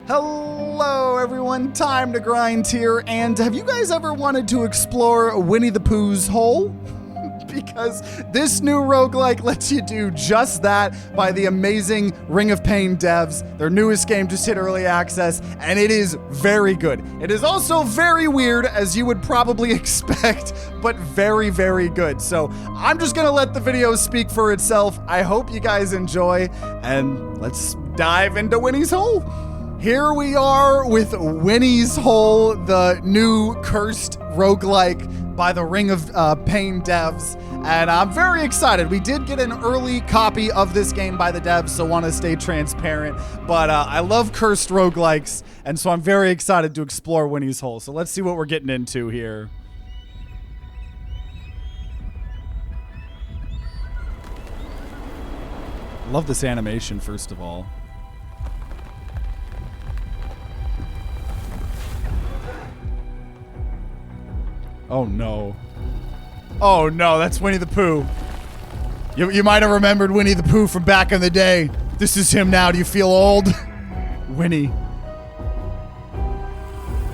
Hello everyone, TimeToGrind here, and have you guys ever wanted to explore Winnie the Pooh's hole? Because this new roguelike lets you do just that by the amazing Ring of Pain devs. Their newest game just hit early access, and it is very good. It is also very weird, as you would probably expect, but very, very good. So I'm just gonna let the video speak for itself. I hope you guys enjoy, and let's dive into Winnie's Hole. Here we are with Winnie's Hole, the new cursed roguelike by the Ring of Pain devs, and I'm very excited. We did get an early copy of this game by the devs, so want to stay transparent, but I love cursed roguelikes, and so I'm very excited to explore Winnie's Hole. So let's see what we're getting into here. Love this animation, first of all. Oh no. Oh no, that's Winnie the Pooh. You might have remembered Winnie the Pooh from back in the day. This is him now. Do you feel old? Winnie.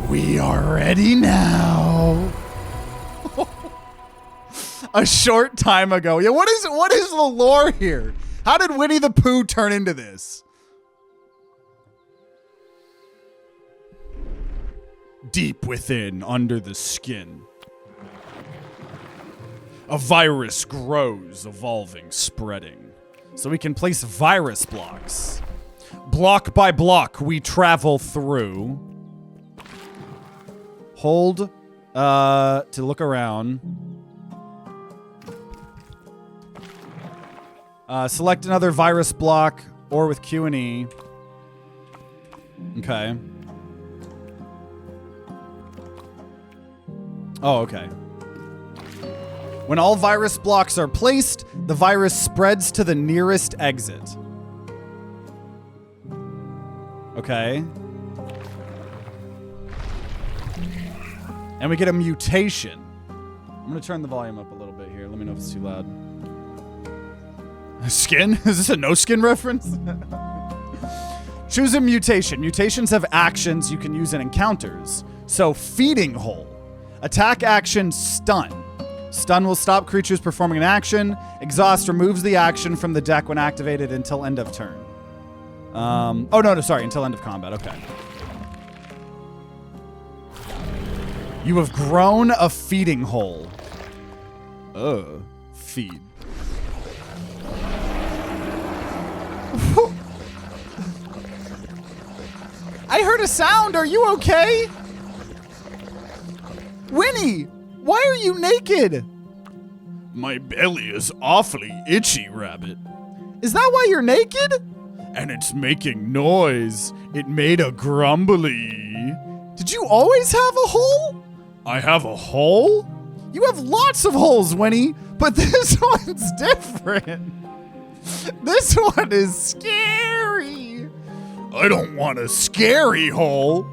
We are ready now. A short time ago. Yeah, what is the lore here? How did Winnie the Pooh turn into this? Deep within, under the skin, a virus grows, evolving, spreading. So we can place virus blocks. Block by block, we travel through. Hold to look around. Select another virus block, or with Q and E. Okay. Oh, okay. When all virus blocks are placed, the virus spreads to the nearest exit. Okay. And we get a mutation. I'm gonna turn the volume up a little bit here. Let me know if it's too loud. Skin? Is this a no-skin reference? Choose a mutation. Mutations have actions you can use in encounters. So, Feeding Hole. Attack action, stun. Stun will stop creatures performing an action. Exhaust removes the action from the deck when activated until end of turn. Oh, no, sorry, until end of combat. Okay. You have grown a feeding hole. Feed. I heard a sound. Are you okay? Winnie, why are you naked? My belly is awfully itchy, Rabbit. Is that why you're naked? And it's making noise. It made a grumbly. Did you always have a hole? I have a hole? You have lots of holes, Winnie, but this one's different. This one is scary. I don't want a scary hole.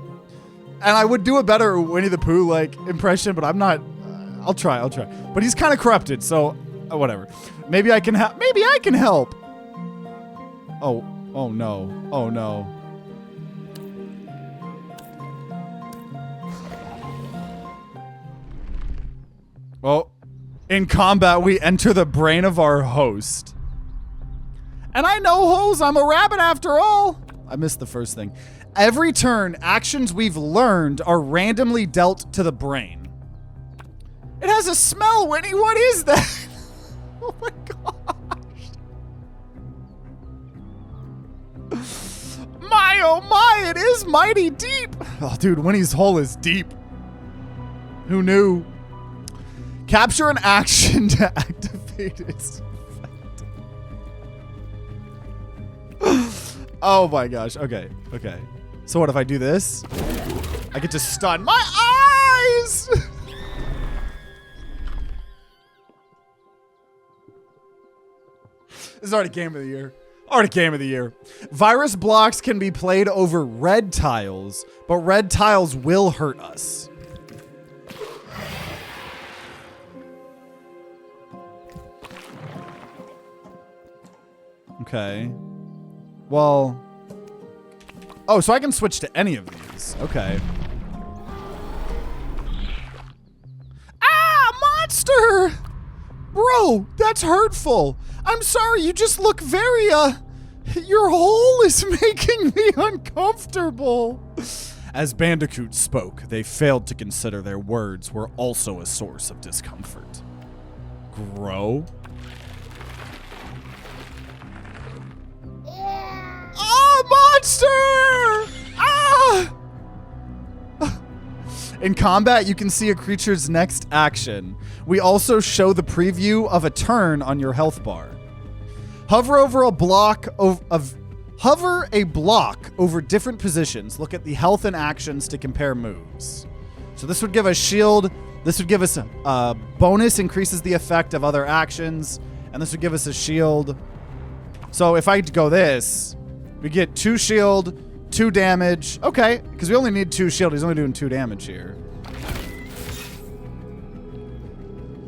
And I would do a better Winnie the Pooh like impression, but I'm not. I'll try. But he's kind of corrupted, so whatever. Maybe I can help. Maybe I can help. Oh no. Oh no. Well, in combat, we enter the brain of our host. And I know holes. I'm a rabbit after all. I missed the first thing. Every turn, actions we've learned are randomly dealt to the brain. It has a smell, Winnie. What is that? Oh my gosh. My, oh my, it is mighty deep. Oh, dude, Winnie's hole is deep. Who knew? Capture an action to activate its effect. Oh my gosh. Okay. So what if I do this? I get to stun my eyes! This is already game of the year. Game of the year. Virus blocks can be played over red tiles, but red tiles will hurt us. Okay. Well, Oh, so I can switch to any of these. Okay. Ah, monster! Bro, that's hurtful. I'm sorry, you just look very, your hole is making me uncomfortable. As bandicoots spoke, they failed to consider their words were also a source of discomfort. Grow? Ah, monster! Ah! In combat, you can see a creature's next action. We also show the preview of a turn on your health bar. Hover a block over different positions. Look at the health and actions to compare moves. So this would give us shield. This would give us a bonus, increases the effect of other actions. And this would give us a shield. So if I go this, we get 2 shield, 2 damage. Okay, because we only need 2 shield. He's only doing 2 damage here.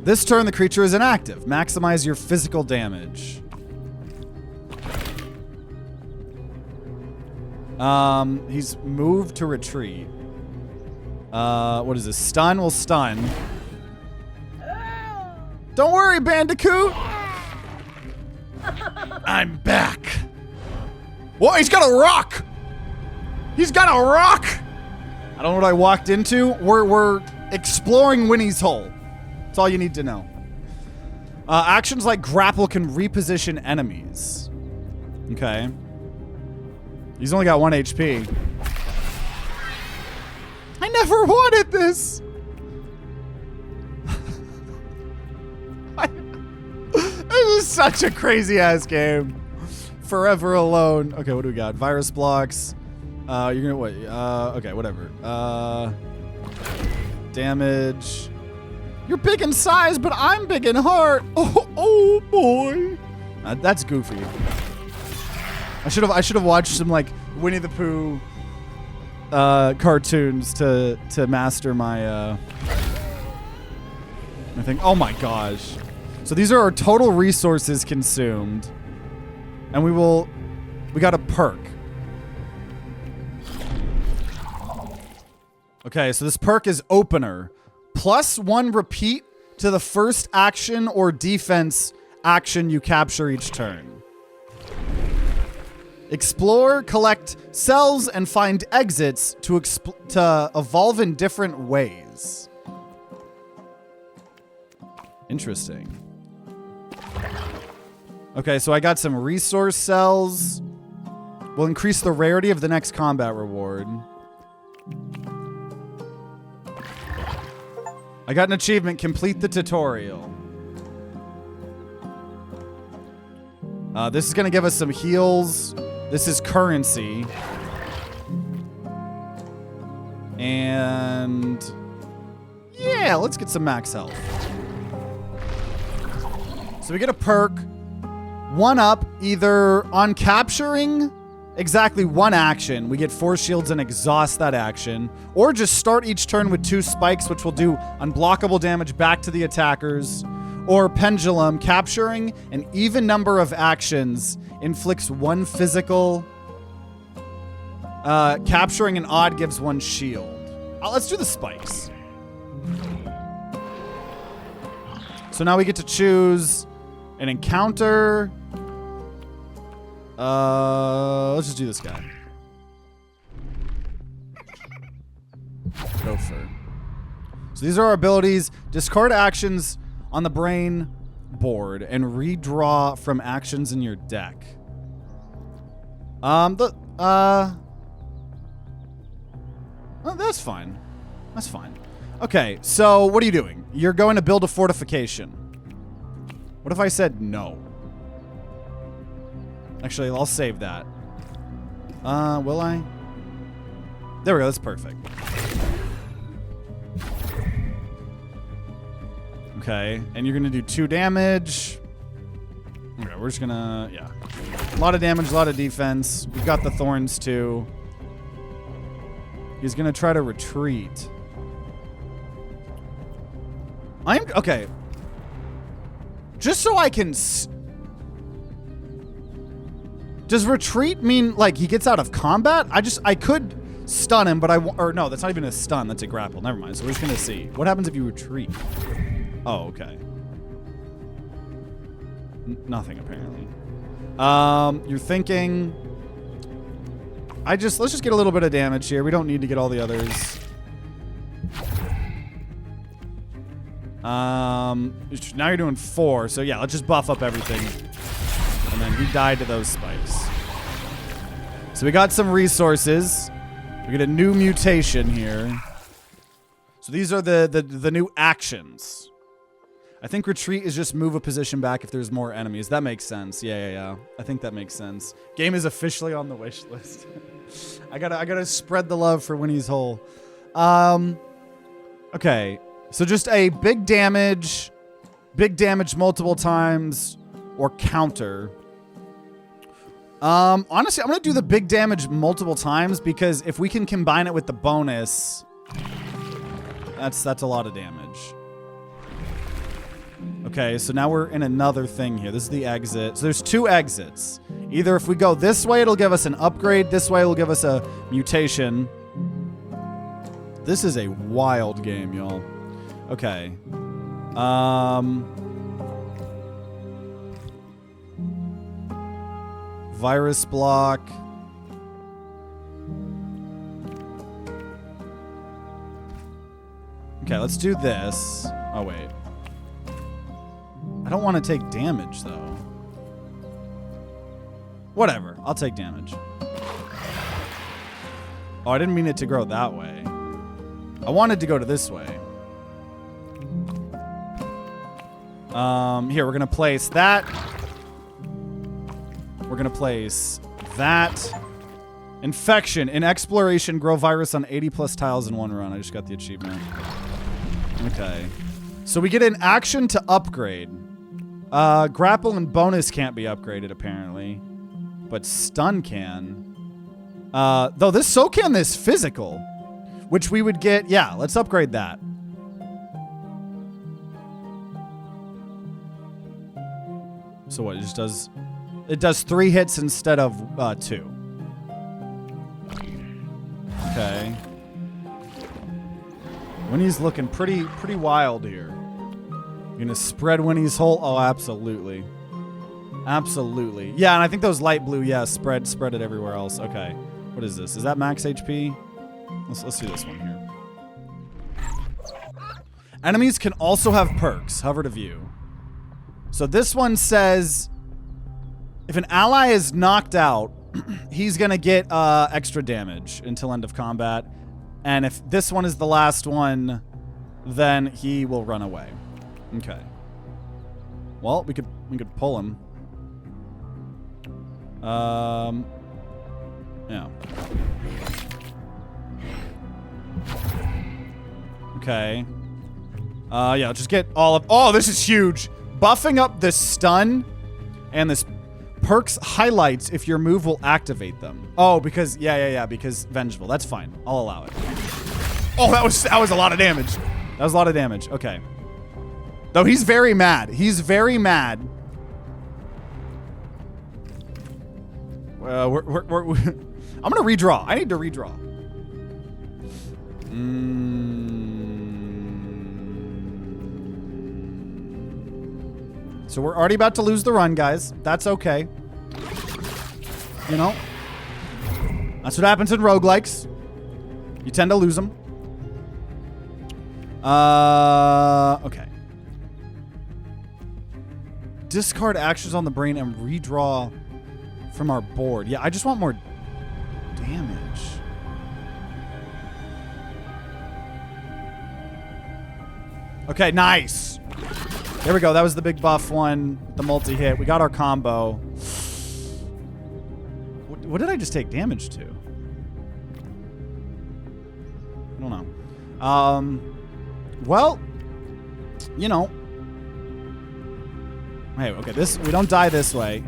This turn, the creature is inactive. Maximize your physical damage. He's moved to retreat. What is this? Stun will stun. Don't worry, Bandicoot. I'm back. Whoa, he's got a rock. He's got a rock. I don't know what I walked into. We're exploring Winnie's Hole. That's all you need to know. Actions like grapple can reposition enemies. Okay. He's only got 1 HP. I never wanted this. This is such a crazy ass game. Forever alone. Okay, what do we got? Virus blocks. You're gonna wait. Okay, whatever. Damage. You're big in size, but I'm big in heart. Oh boy. That's goofy. I should have watched some like Winnie the Pooh cartoons to master my my thing. Oh my gosh. So these are our total resources consumed. And we got a perk. Okay, so this perk is opener. +1 repeat to the first action or defense action you capture each turn. Explore, collect cells, and find exits to evolve in different ways. Interesting. Okay, so I got some resource cells. Will increase the rarity of the next combat reward. I got an achievement, complete the tutorial. This is gonna give us some heals. This is currency. And yeah, let's get some max health. So we get a perk, 1 up, either on capturing exactly 1 action, we get 4 shields and exhaust that action, or just start each turn with 2 spikes, which will do unblockable damage back to the attackers, or pendulum, capturing an even number of actions, inflicts 1 physical, capturing an odd gives 1 shield. Let's do the spikes. So now we get to choose an encounter. Let's just do this guy. Gopher. So these are our abilities. Discard actions on the brain board and redraw from actions in your deck. Oh, that's fine. That's fine. Okay, so what are you doing? You're going to build a fortification. What if I said no? Actually, I'll save that. Will I? There we go, that's perfect. Okay, and you're gonna do 2 damage. Okay, we're just gonna, yeah. A lot of damage, a lot of defense. We've got the thorns too. He's gonna try to retreat. Okay. Just so I can... Does Does retreat mean, like, he gets out of combat? I could stun him, but or no, that's not even a stun. That's a grapple. Never mind. So we're just going to see. What happens if you retreat? Oh, okay. Nothing, apparently. You're thinking... let's just get a little bit of damage here. We don't need to get all the others. Now you're doing 4. So yeah, let's just buff up everything. And then he died to those spikes. So we got some resources. We get a new mutation here. So these are the new actions. I think retreat is just move a position back if there's more enemies. That makes sense. Yeah. I think that makes sense. Game is officially on the wish list. I gotta spread the love for Winnie's Hole. Okay. So just a big damage multiple times, or counter. Honestly, I'm gonna do the big damage multiple times because if we can combine it with the bonus, that's a lot of damage. Okay, so now we're in another thing here. This is the exit. So there's 2 exits. Either if we go this way, it'll give us an upgrade. This way, it'll give us a mutation. This is a wild game, y'all. Okay. Virus block. Okay, let's do this. Oh, wait. I don't want to take damage, though. Whatever. I'll take damage. Oh, I didn't mean it to grow that way. I wanted to go to this way. Here, we're going to place that. We're going to place that. Infection. In exploration, grow virus on 80 plus tiles in 1 run. I just got the achievement. Okay. So we get an action to upgrade. Grapple and bonus can't be upgraded, apparently. But stun can. Though this so can this physical. Which we would get... Yeah, let's upgrade that. So what? It just does... It does 3 hits instead of 2. Okay. Winnie's looking pretty wild here. You're gonna spread Winnie's Hole? Oh, absolutely. Absolutely. Yeah, and I think those light blue, yeah, spread it everywhere else. Okay. What is this? Is that max HP? Let's do this one here. Enemies can also have perks. Hover to view. So this one says... If an ally is knocked out, he's going to get extra damage until end of combat. And if this one is the last one, then he will run away. Okay. Well, we could pull him. Yeah. Okay. Yeah, just get all of... Oh, this is huge. Buffing up this stun and this... Perks highlights if your move will activate them. Oh, because because vengeful. That's fine. I'll allow it. Oh, that was a lot of damage. That was a lot of damage. Okay. Though he's very mad. He's very mad. I'm gonna redraw. I need to redraw. So we're already about to lose the run, guys. That's okay. You know? That's what happens in roguelikes. You tend to lose them. Okay. Discard actions on the brain and redraw from our board. Yeah, I just want more damage. Okay, nice. There we go. That was the big buff one. The multi-hit. We got our combo. What did I just take damage to? I don't know. Well, you know. Hey, okay, we don't die this way.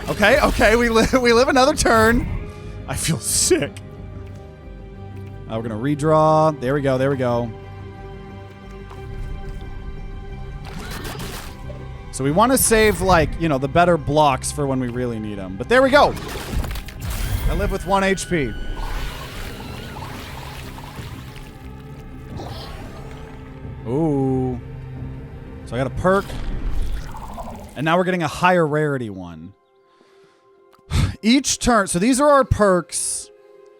Okay, we live another turn. I feel sick. We're gonna redraw. There we go. So we want to save, like, you know, the better blocks for when we really need them. But there we go. I live with 1 HP. Ooh. So I got a perk. And now we're getting a higher rarity one. Each turn, so these are our perks,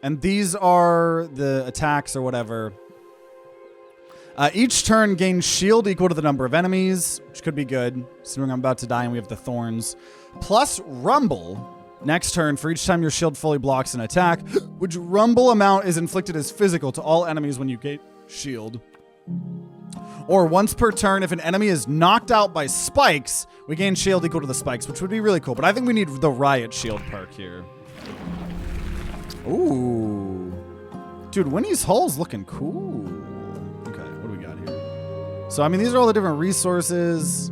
and these are the attacks or whatever. Each turn gains shield equal to the number of enemies, which could be good, considering I'm about to die and we have the thorns. Plus rumble, next turn, for each time your shield fully blocks an attack, which rumble amount is inflicted as physical to all enemies when you gain shield. Or once per turn, if an enemy is knocked out by spikes, we gain shield equal to the spikes, which would be really cool. But I think we need the riot shield perk here. Ooh. Dude, Winnie's Hole's looking cool. Okay, what do we got here? So, I mean, these are all the different resources.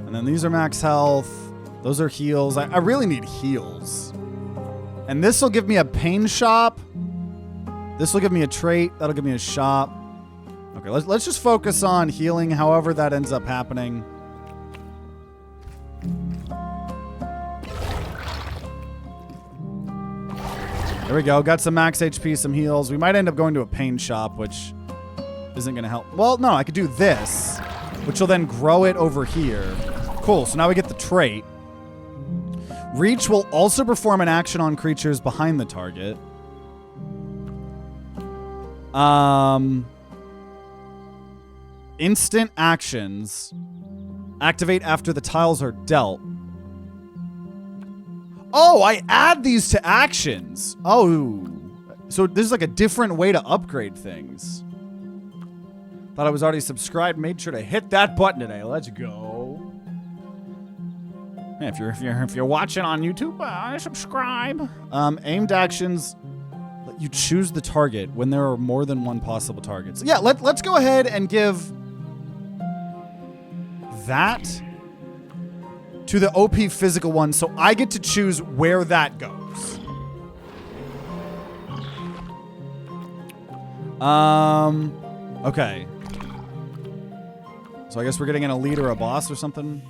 And then these are max health. Those are heals. I really need heals. And this will give me a pain shop. This will give me a trait. That'll give me a shop. Okay, let's just focus on healing, however that ends up happening. There we go. Got some max HP, some heals. We might end up going to a pain shop, which isn't going to help. Well, no, I could do this, which will then grow it over here. Cool, so now we get the trait. Reach will also perform an action on creatures behind the target. Instant actions activate after the tiles are dealt. Oh, I add these to actions. Oh, so there's like a different way to upgrade things. Thought I was already subscribed. Made sure to hit that button today. Let's go. Hey, if you're watching on YouTube, subscribe. Aimed actions let you choose the target when there are more than one possible target. So yeah, let's go ahead and give that to the OP physical one, so I get to choose where that goes. Okay. So I guess we're getting an elite or a boss or something.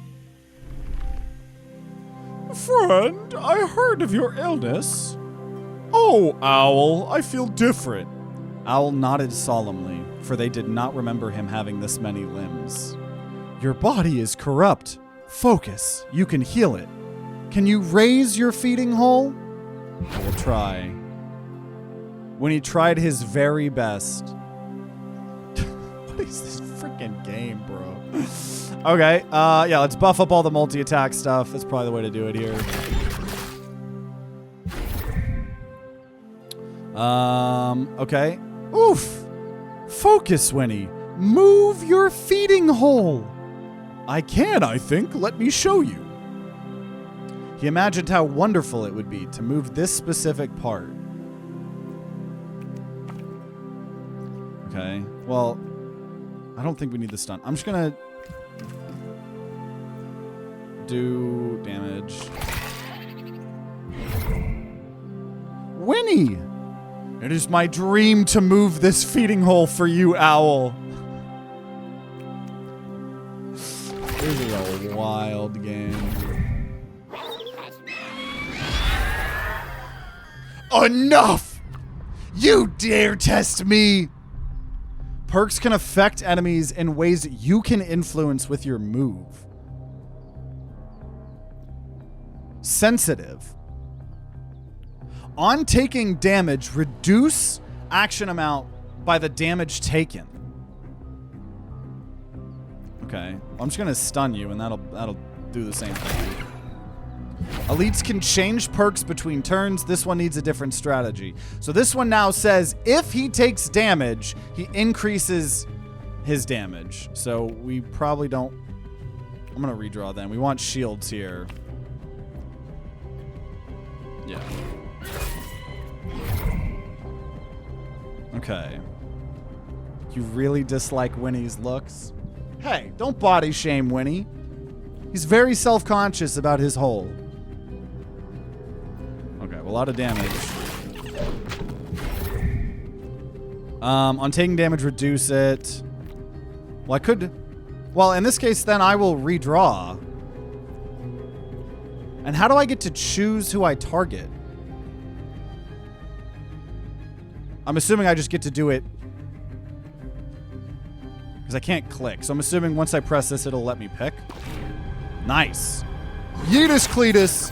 Friend, I heard of your illness. Oh, Owl, I feel different. Owl nodded solemnly, for they did not remember him having this many limbs. Your body is corrupt. Focus. You can heal it. Can you raise your feeding hole? I will try. When he tried his very best. What is this freaking game, bro? Okay, yeah, let's buff up all the multi-attack stuff. That's probably the way to do it here. Okay. Oof. Focus, Winnie. Move your feeding hole. I can, I think. Let me show you. He imagined how wonderful it would be to move this specific part. Okay. Well, I don't think we need the stun. I'm just gonna do damage. Winnie! It is my dream to move this feeding hole for you, Owl. This is a wild game. Enough! You dare test me! Perks can affect enemies in ways you can influence with your move. Sensitive. On taking damage, reduce action amount by the damage taken. Okay, I'm just gonna stun you, and that'll do the same thing. Elites can change perks between turns. This one needs a different strategy. So this one now says if he takes damage, he increases his damage. So we probably don't. I'm gonna redraw then. We want shields here. Yeah. Okay. You really dislike Winnie's looks? Hey, don't body shame Winnie. He's very self-conscious about his hole. Okay, well, a lot of damage. On taking damage, reduce it. Well, I could Well, in this case, then I will redraw. And how do I get to choose who I target? I'm assuming I just get to do it because I can't click. So I'm assuming once I press this, it'll let me pick. Nice. Yeetus Cletus.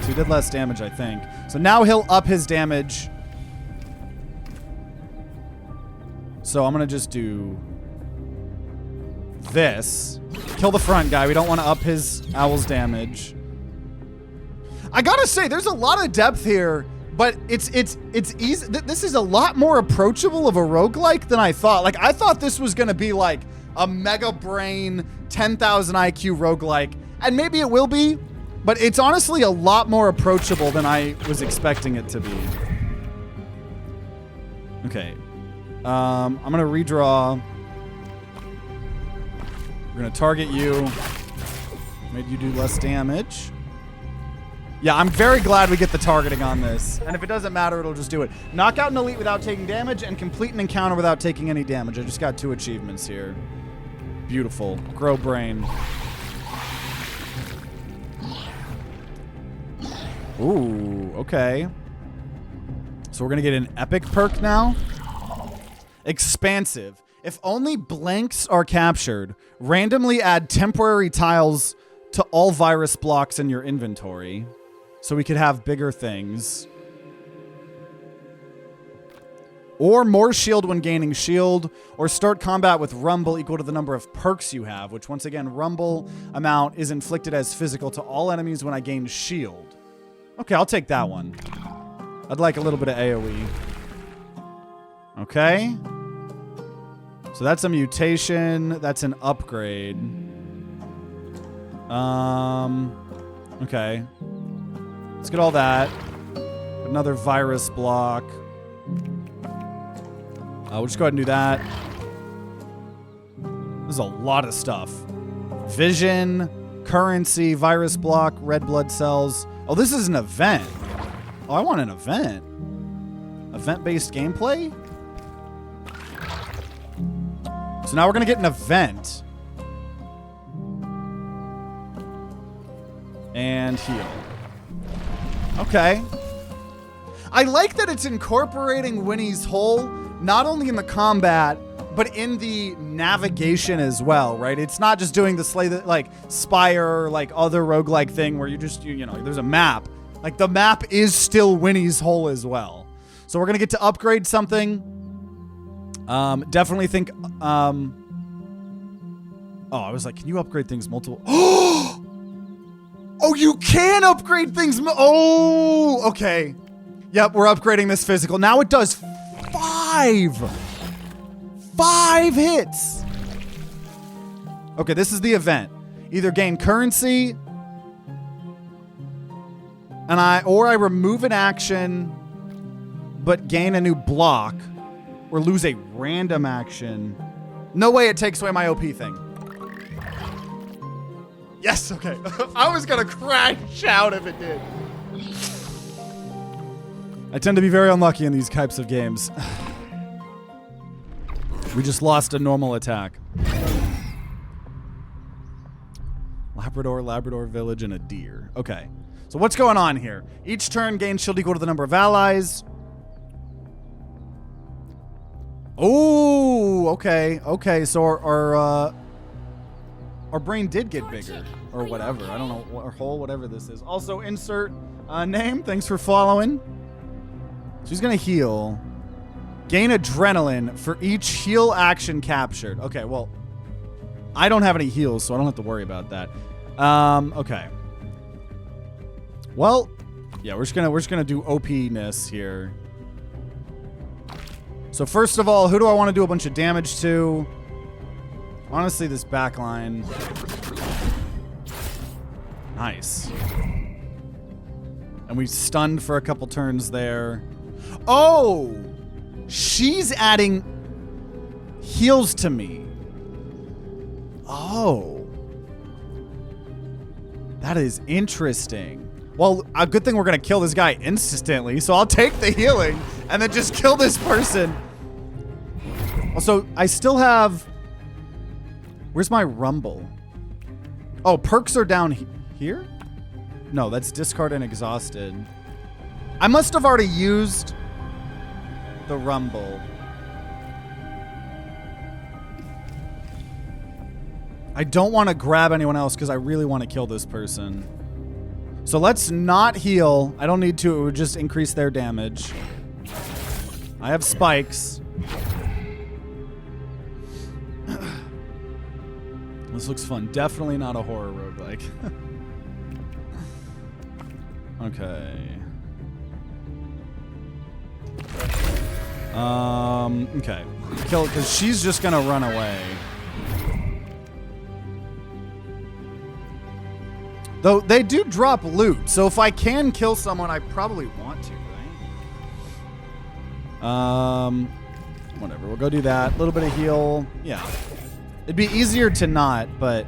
So he did less damage, I think. So now he'll up his damage. So I'm going to just do this. Kill the front guy. We don't want to up his owl's damage. I gotta say, there's a lot of depth here, but it's easy. This is a lot more approachable of a roguelike than I thought. Like, I thought this was gonna be like a mega brain, 10,000 IQ roguelike, and maybe it will be, but it's honestly a lot more approachable than I was expecting it to be. Okay. I'm gonna redraw. We're gonna target you. Made you do less damage. Yeah, I'm very glad we get the targeting on this. And if it doesn't matter, it'll just do it. Knock out an elite without taking damage and complete an encounter without taking any damage. I just got 2 achievements here. Beautiful. Grow brain. Ooh, okay. So we're gonna get an epic perk now. Expansive. If only blanks are captured, randomly add temporary tiles to all virus blocks in your inventory. So we could have bigger things. Or more shield when gaining shield. Or start combat with rumble equal to the number of perks you have. Which, once again, rumble amount is inflicted as physical to all enemies when I gain shield. Okay, I'll take that one. I'd like a little bit of AoE. Okay. So that's a mutation. That's an upgrade. Okay. Let's get all that. Another virus block. We'll just go ahead and do that. There's a lot of stuff. Vision, currency, virus block, red blood cells. Oh, this is an event. Oh, I want an event. Event-based gameplay? So now we're going to get an event. And heal. Okay. I like that it's incorporating Winnie's Hole, not only in the combat, but in the navigation as well, right? It's not just doing the Spire, like other roguelike thing where you just, you know, there's a map. Like, the map is still Winnie's Hole as well. So we're going to get to upgrade something. Definitely think, oh, I was like, can you upgrade things multiple? Oh, you can upgrade things. Oh, okay. Yep, we're upgrading this physical. Now it does 5 hits. Okay, this is the event. Either gain currency, and I remove an action, but gain a new block, or lose a random action. No way it takes away my OP thing. Yes, okay. I was gonna crash out if it did. I tend to be very unlucky in these types of games. We just lost a normal attack. Labrador village, and a deer. Okay. So what's going on here? Each turn gains shield equal to the number of allies. Oh, okay. Okay, so our brain did get bigger. Or whatever. I don't know. Or hole, whatever this is. Also, insert name. Thanks for following. So he's going to heal. Gain adrenaline for each heal action captured. Okay, well, I don't have any heals, so I don't have to worry about that. Okay. Well, yeah, we're just gonna do OP-ness here. So first of all, who do I want to do a bunch of damage to? Honestly, this backline. Nice. And we stunned for a couple turns there. Oh! She's adding heals to me. Oh. That is interesting. Well, a good thing we're going to kill this guy instantly, so I'll take the healing and then just kill this person. Also, I still have... Where's my rumble? Oh, perks are down here? No, that's discard and exhausted. I must have already used the rumble. I don't want to grab anyone else because I really want to kill this person. So let's not heal. I don't need to. It would just increase their damage. I have spikes. This looks fun. Definitely not a horror roguelike. Okay. Okay. Kill it because she's just gonna run away. Though they do drop loot, so if I can kill someone, I probably want to, right? Whatever. We'll go do that. A little bit of heal. Yeah. It'd be easier to not, but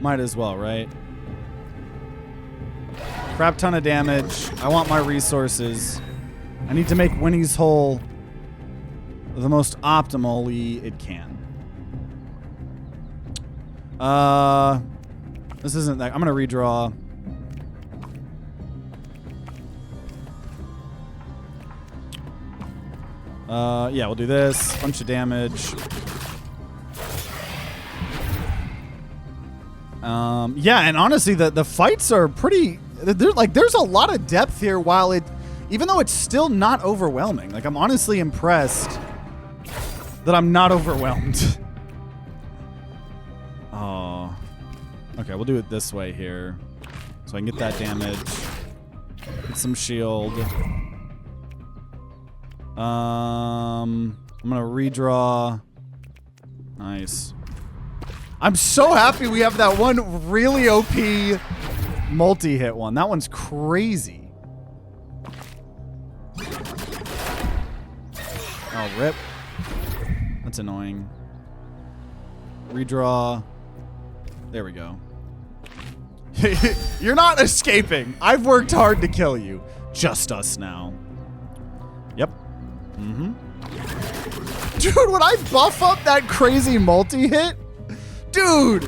might as well, right? Crap ton of damage. I want my resources. I need to make Winnie's Hole the most optimally it can. This isn't that. I'm gonna redraw. Yeah, we'll do this. Bunch of damage. Yeah, and honestly, the fights are pretty. There's a lot of depth here. While even though it's still not overwhelming, like I'm honestly impressed that I'm not overwhelmed. Oh, okay, we'll do it this way here, so I can get that damage. Get some shield. I'm gonna redraw. Nice. I'm so happy we have that one really OP multi-hit one. That one's crazy. Oh, rip. That's annoying. Redraw. There we go. You're not escaping. I've worked hard to kill you. Just us now. Yep. Mm-hmm. Dude, when I buff up that crazy multi-hit, dude,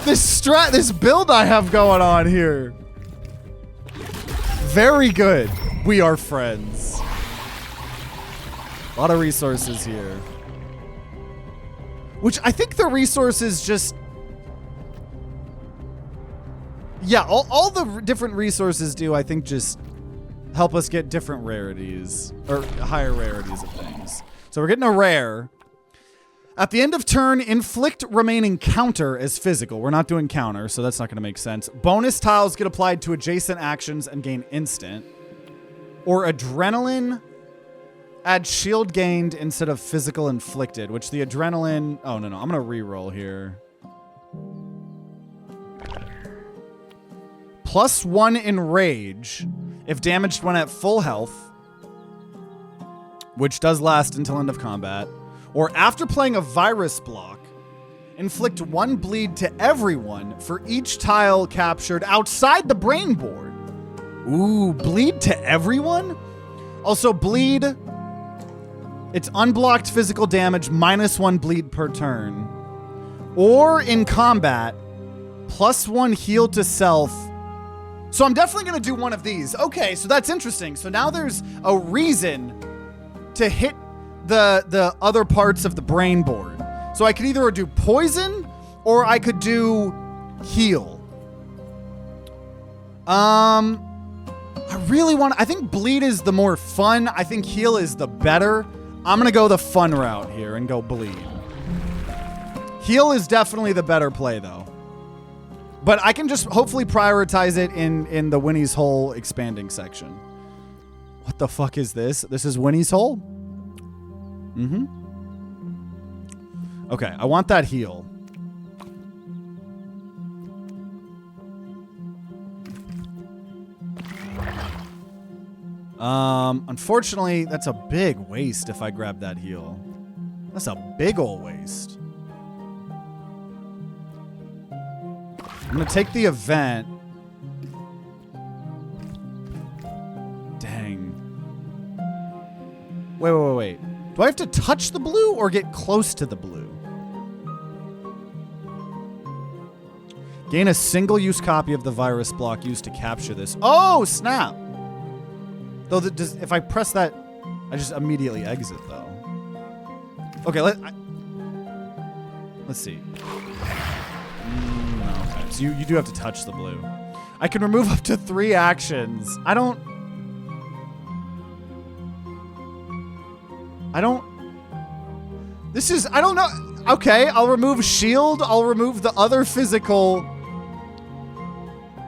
this build I have going on here. Very good. We are friends. A lot of resources here. Which I think the resources just... Yeah, all the different resources do, I think, just help us get different rarities. Or higher rarities of things. So we're getting a rare. At the end of turn, inflict remaining counter as physical. We're not doing counter, so that's not going to make sense. Bonus tiles get applied to adjacent actions and gain instant. Or adrenaline, add shield gained instead of physical inflicted, which the adrenaline... Oh, no. I'm going to re-roll here. +1 in rage if damaged when at full health, which does last until end of combat. Or after playing a virus block, inflict 1 bleed to everyone for each tile captured outside the brain board. Ooh, bleed to everyone? Also, bleed, it's unblocked physical damage, -1 bleed per turn. Or in combat, +1 heal to self. So I'm definitely going to do one of these. Okay, so that's interesting. So now there's a reason to hit the other parts of the brain board. So I could either do poison or I could do heal. I really want... I think bleed is the more fun. I think heal is the better. I'm going to go the fun route here and go bleed. Heal is definitely the better play, though. But I can just hopefully prioritize it in the Winnie's Hole expanding section. What the fuck is this? This is Winnie's Hole? Mm-hmm. Okay, I want that heal. Unfortunately, that's a big waste if I grab that heal. That's a big ol' waste. I'm gonna take the event. Dang. Wait. Do I have to touch the blue or get close to the blue? Gain a single-use copy of the virus block used to capture this. Oh, snap! Though, if I press that, I just immediately exit, though. Okay, let's see. No, okay. So you do have to touch the blue. I can remove up to 3 actions. I don't know. Okay, I'll remove shield. I'll remove the other physical.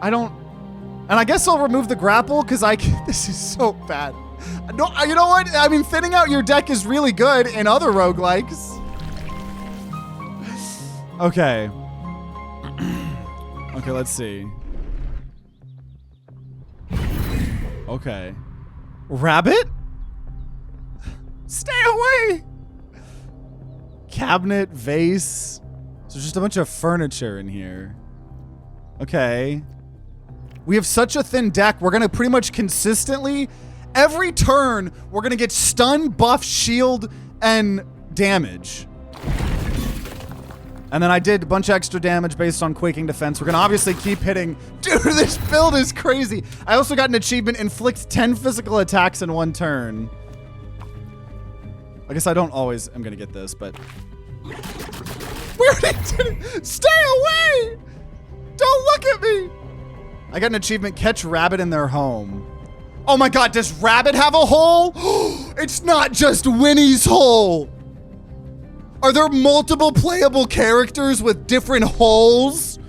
And I guess I'll remove the grapple because this is so bad. No, you know what? I mean, thinning out your deck is really good in other roguelikes. Okay. Okay, let's see. Okay. Rabbit? Stay away! Cabinet, vase. So just a bunch of furniture in here. Okay. We have such a thin deck, we're gonna pretty much consistently, every turn, we're gonna get stun, buff, shield, and damage. And then I did a bunch of extra damage based on quaking defense. We're gonna obviously keep hitting. Dude, this build is crazy. I also got an achievement, inflict 10 physical attacks in 1 turn. I guess I don't always am gonna get this, but. We already did it! Stay away! Don't look at me! I got an achievement, catch rabbit in their home. Oh my god, does rabbit have a hole? It's not just Winnie's hole! Are there multiple playable characters with different holes?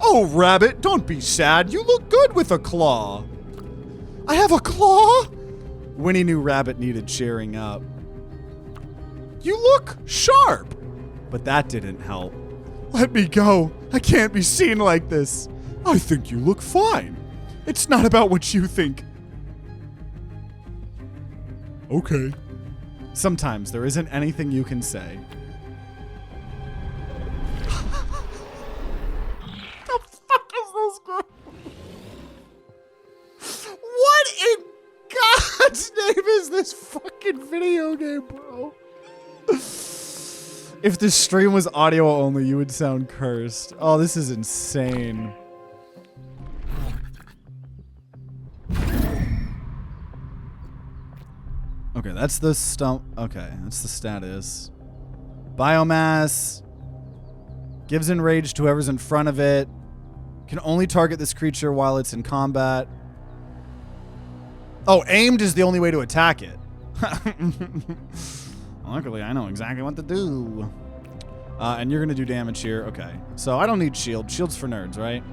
Oh, rabbit, don't be sad. You look good with a claw. I have a claw? Winnie knew rabbit needed cheering up. You look sharp. But that didn't help. Let me go. I can't be seen like this. I think you look fine. It's not about what you think. Okay. Sometimes there isn't anything you can say. The fuck is this game? What in God's name is this fucking video game, bro? If this stream was audio only, you would sound cursed. Oh, this is insane. Okay, that's the stump. Okay, that's the status. Biomass. Gives enraged to whoever's in front of it. Can only target this creature while it's in combat. Oh, aimed is the only way to attack it. Luckily, I know exactly what to do. And you're going to do damage here. Okay. So I don't need shield. Shield's for nerds, right?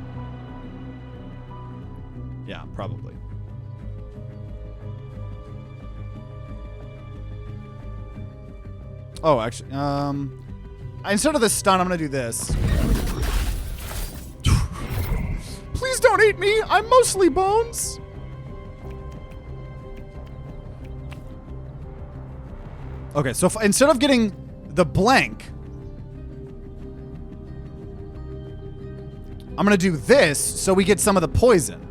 Yeah, probably. Oh, actually, instead of the stun, I'm going to do this. Please don't eat me. I'm mostly bones. Okay, so instead of getting the blank, I'm going to do this so we get some of the poison.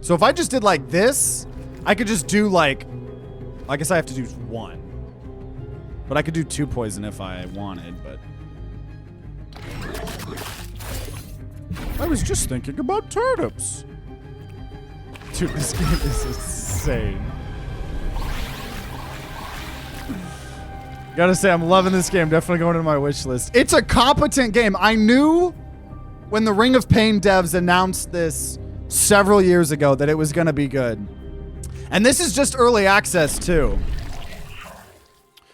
So if I just did like this, I could just do like, I guess I have to do 1. But I could do 2 poison if I wanted, but. I was just thinking about turnips. Dude, this game is insane. Gotta say, I'm loving this game. Definitely going to my wish list. It's a competent game. I knew when the Ring of Pain devs announced this several years ago that it was going to be good. And this is just early access, too.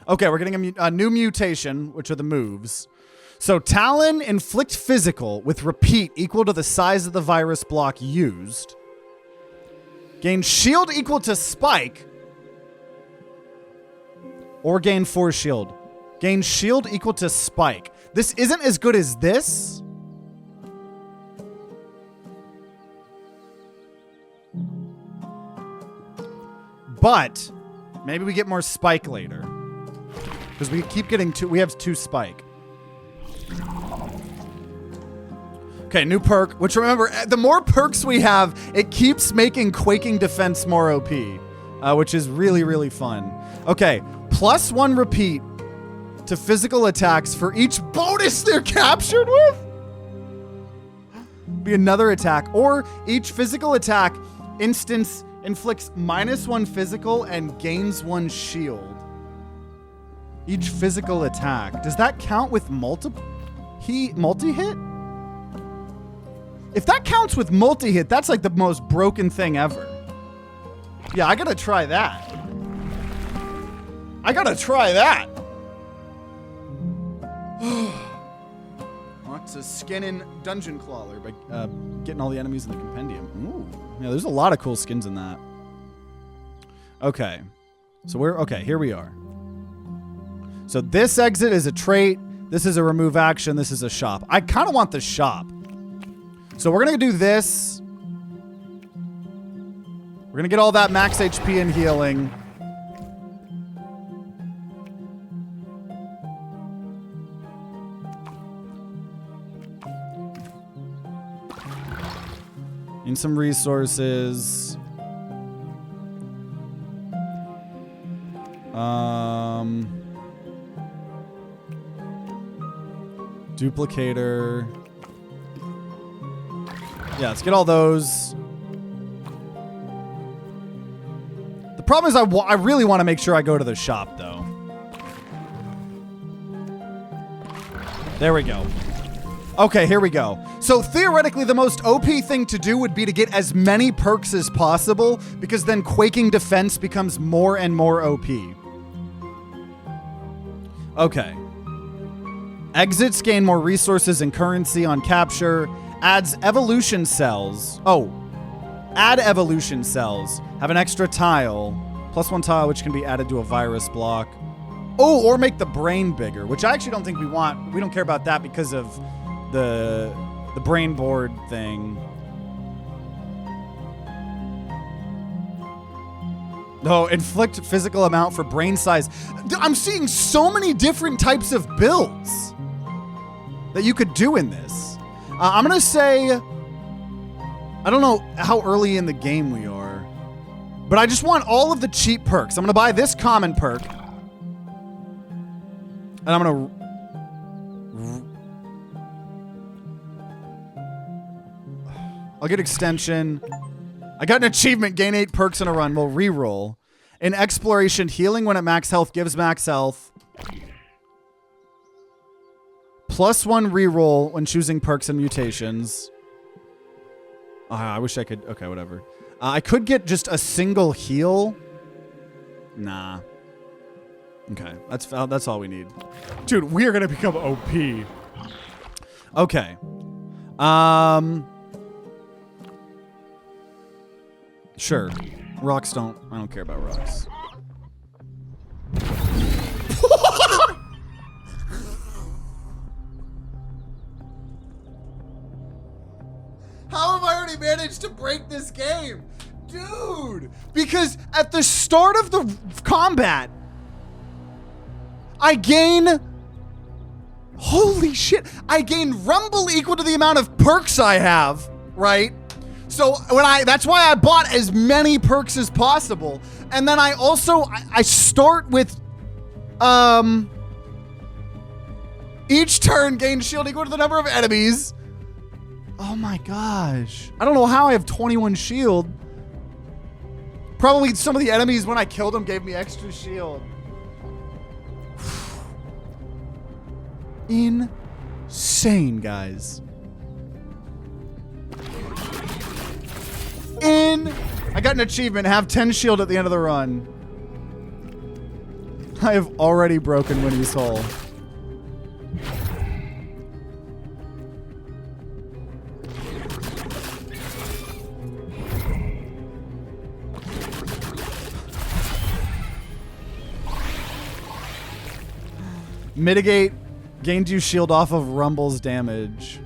Okay, we're getting a new mutation, which are the moves. So Talon, inflict physical with repeat equal to the size of the virus block used. Gain shield equal to spike. Or gain 4 shield. Gain shield equal to spike. This isn't as good as this. But maybe we get more spike later. Because we keep getting 2. We have 2 spike. Okay, new perk, which remember, the more perks we have, it keeps making quaking defense more OP, which is really, really fun. Okay, +1 repeat to physical attacks for each bonus they're captured with. Be another attack, or each physical attack instance inflicts -1 physical and gains 1 shield. Each physical attack. Does that count with multi-hit? If that counts with multi-hit, that's like the most broken thing ever. Yeah, I gotta try that. What's a skin in Dungeon Crawler by getting all the enemies in the compendium. Ooh. Yeah, there's a lot of cool skins in that. Okay. So here we are. So this exit is a trait. This is a remove action. This is a shop. I kind of want the shop. So we're going to do this. We're going to get all that max HP and healing. Need some resources. Duplicator. Yeah, let's get all those. The problem is I really want to make sure I go to the shop, though. There we go. Okay, here we go. So theoretically, the most OP thing to do would be to get as many perks as possible, because then Quaking Defense becomes more and more OP. Okay. Exits gain more resources and currency on capture. Adds evolution cells. Oh. Add evolution cells. Have an extra tile. +1 tile, which can be added to a virus block. Oh, or make the brain bigger, which I actually don't think we want. We don't care about that because of the brain board thing. No, inflict physical amount for brain size. I'm seeing so many different types of builds that you could do in this. I'm going to say, I don't know how early in the game we are, but I just want all of the cheap perks. I'm going to buy this common perk. And I'm going to... I'll get extension. I got an achievement, gain 8 perks in a run. We'll reroll. In exploration, healing when at max health gives max health. +1 reroll when choosing perks and mutations. I wish I could. Okay, whatever. I could get just a single heal. Nah. Okay, that's all we need. Dude, we are gonna become OP. Okay. Sure. Rocks I don't care about rocks. How have I already managed to break this game? Dude! Because at the start of the combat, I gain... Holy shit! I gain rumble equal to the amount of perks I have, right? So that's why I bought as many perks as possible. And then I also, I start with, each turn gain shield equal to the number of enemies. Oh my gosh. I don't know how I have 21 shield. Probably some of the enemies when I killed them gave me extra shield. Insane, guys. I got an achievement, have 10 shield at the end of the run. I have already broken Winnie's Hole. Mitigate, gains you shield off of Rumble's damage.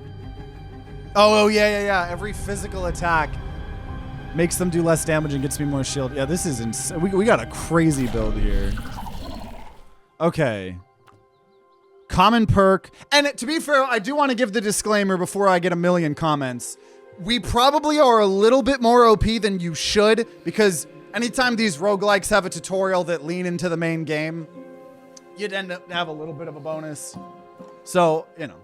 Oh yeah. Every physical attack makes them do less damage and gets me more shield. Yeah, this is insane. We got a crazy build here. Okay. Common perk. And to be fair, I do want to give the disclaimer before I get a million comments. We probably are a little bit more OP than you should, because Anytime these roguelikes have a tutorial that lean into the main game, you'd end up have a little bit of a bonus. So, you know,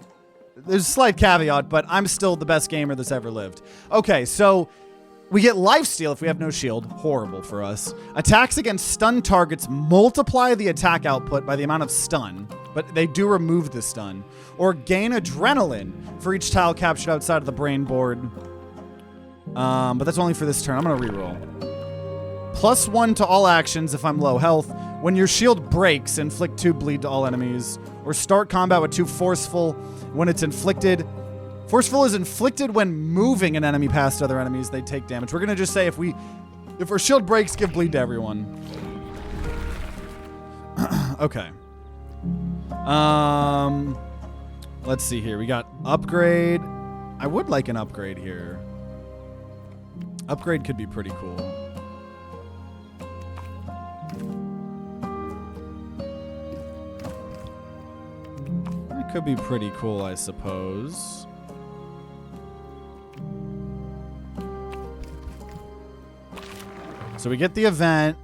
there's a slight caveat, but I'm still the best gamer that's ever lived. Okay, so we get lifesteal if we have no shield. Horrible for us. Attacks against stun targets multiply the attack output by the amount of stun, but they do remove the stun. Or gain adrenaline for each tile captured outside of the brain board. But that's only for this turn. I'm going to reroll. +1 to all actions if I'm low health. When your shield breaks, inflict 2 bleed to all enemies. Or start combat with 2 forceful when it's inflicted. Forceful is inflicted when moving an enemy past other enemies. They take damage. We're going to just say if our shield breaks, give bleed to everyone. Okay. Let's see here. We got upgrade. I would like an upgrade here. Upgrade could be pretty cool. It could be pretty cool, I suppose. So we get the event.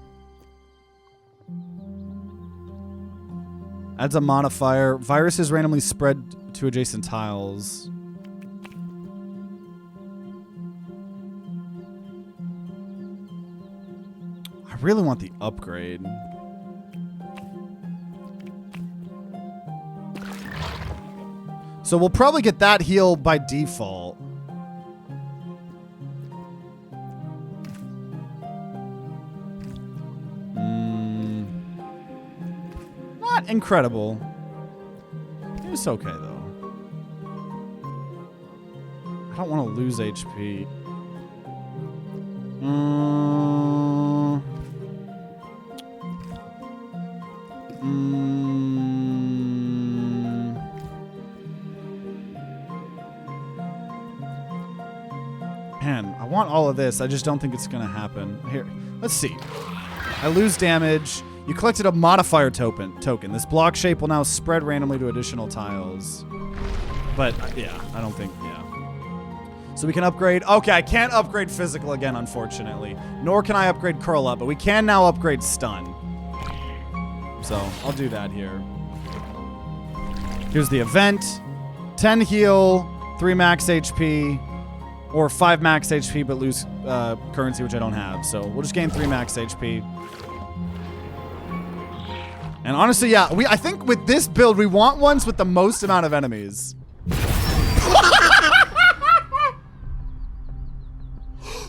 Adds a modifier. Viruses randomly spread to adjacent tiles. I really want the upgrade. So we'll probably get that heal by default. Not incredible. It's okay, though. I don't want to lose HP. Man, I want all of this. I just don't think it's going to happen. Here, let's see. I lose damage. You collected a modifier token. This block shape will now spread randomly to additional tiles. But, yeah, I don't think, yeah. So we can upgrade. Okay, I can't upgrade physical again, unfortunately. Nor can I upgrade curl up, but we can now upgrade stun. So I'll do that here. Here's the event. 10 heal, 3 max HP, or 5 max HP but lose currency, which I don't have. So we'll just gain 3 max HP. And honestly, yeah, I think with this build, we want ones with the most amount of enemies.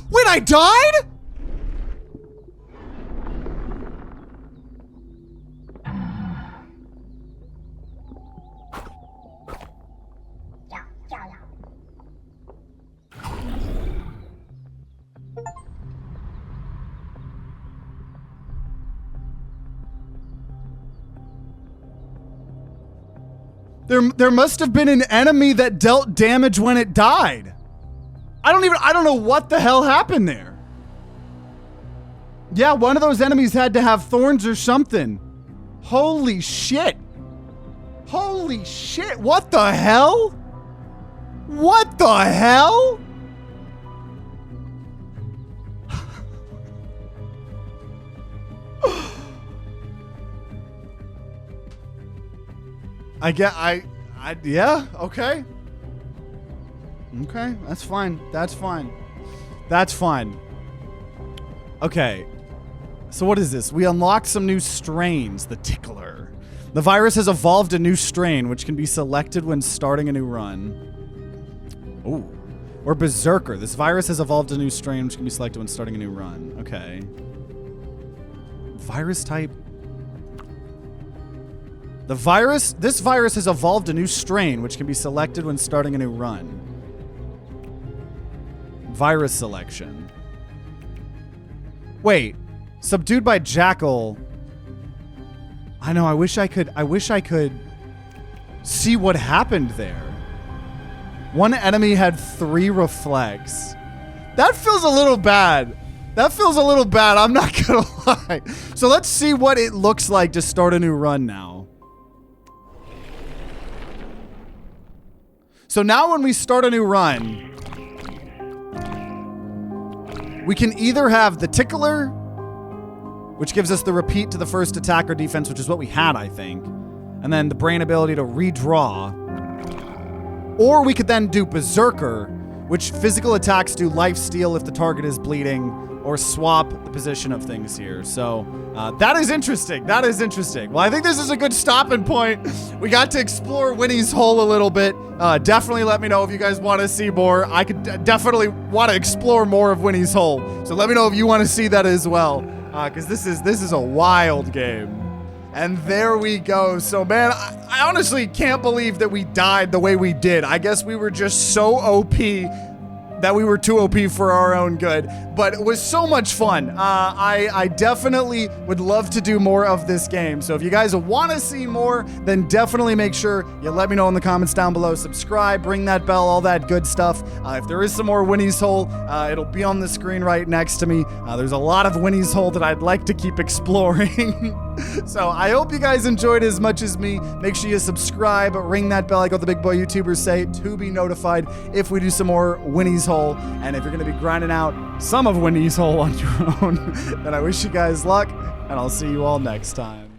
Wait, I died? There must have been an enemy that dealt damage when it died. I don't know what the hell happened there. Yeah, one of those enemies had to have thorns or something. Holy shit. Holy shit. What the hell? What the hell? Yeah, okay. Okay, that's fine. That's fine. That's fine. Okay. So what is this? We unlocked some new strains. The Tickler. The virus has evolved a new strain, which can be selected when starting a new run. Ooh. Or Berserker. This virus has evolved a new strain, which can be selected when starting a new run. Okay. Virus type. This virus has evolved a new strain, which can be selected when starting a new run. Virus selection. Wait, subdued by Jackal. I know, I wish I could see what happened there. One enemy had 3 reflects. That feels a little bad. I'm not gonna lie. So let's see what it looks like to start a new run now. So now when we start a new run, we can either have the Tickler which gives us the repeat to the first attack or defense, which is what we had, I think. And then the brain ability to redraw. Or we could then do Berserker, which physical attacks do life steal if the target is bleeding, or swap the position of things here. So that is interesting. That is interesting. Well, I think this is a good stopping point. We got to explore Winnie's Hole a little bit. Definitely let me know if you guys want to see more. I could definitely want to explore more of Winnie's Hole. So let me know if you want to see that as well, because this is a wild game. And there we go. So, man, I honestly can't believe that we died the way we did. I guess we were just so OP that we were too OP for our own good. But it was so much fun. I definitely would love to do more of this game. So if you guys want to see more, then definitely make sure you let me know in the comments down below. Subscribe, ring that bell, all that good stuff. If there is some more Winnie's Hole, it'll be on the screen right next to me. There's a lot of Winnie's Hole that I'd like to keep exploring. So I hope you guys enjoyed as much as me. Make sure you subscribe, ring that bell like all the big boy YouTubers say, to be notified if we do some more Winnie's Hole. And if you're going to be grinding out some of Winnie's Hole on your own, then I wish you guys luck, and I'll see you all next time.